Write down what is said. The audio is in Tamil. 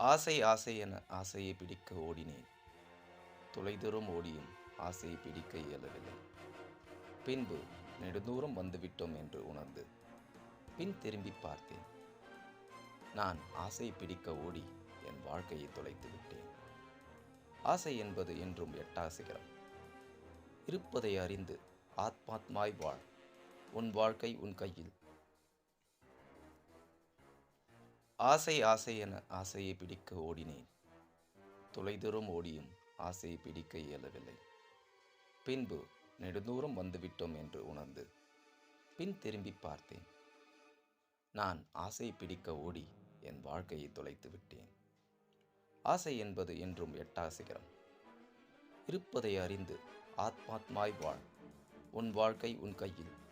ஆசை ஆசை என ஆசையை பிடிக்க ஓடினேன். தொலைதூரம் ஓடியும் ஆசையை பிடிக்க இயலவில்லை. பின்பு நெடுந்தூரம் வந்துவிட்டோம் என்று உணர்ந்து பின் திரும்பி பார்த்தேன். நான் ஆசையை பிடிக்க ஓடி என் வாழ்க்கையை தொலைத்து விட்டேன். ஆசை என்பது என்றும் எட்டா சிகரம். இருப்பதை அறிந்து ஆத்மாத்மாய் வாழ். உன் வாழ்க்கை உன் கையில். ஆசை ஆசை என ஆசையை பிடிக்க ஓடினேன். தொலைதூரம் ஓடியும் ஆசையை பிடிக்க இயலவில்லை. பின்பு நெடுந்தூரம் வந்துவிட்டோம் என்று உணர்ந்து பின் திரும்பி பார்த்தேன். நான் ஆசையை பிடிக்க ஓடி என் வாழ்க்கையை தொலைத்து விட்டேன். ஆசை என்பது என்றும் எட்டா சிகரம். இருப்பதை அறிந்து ஆத்மாத்மாய் வாழ். உன் வாழ்க்கை உன் கையில்.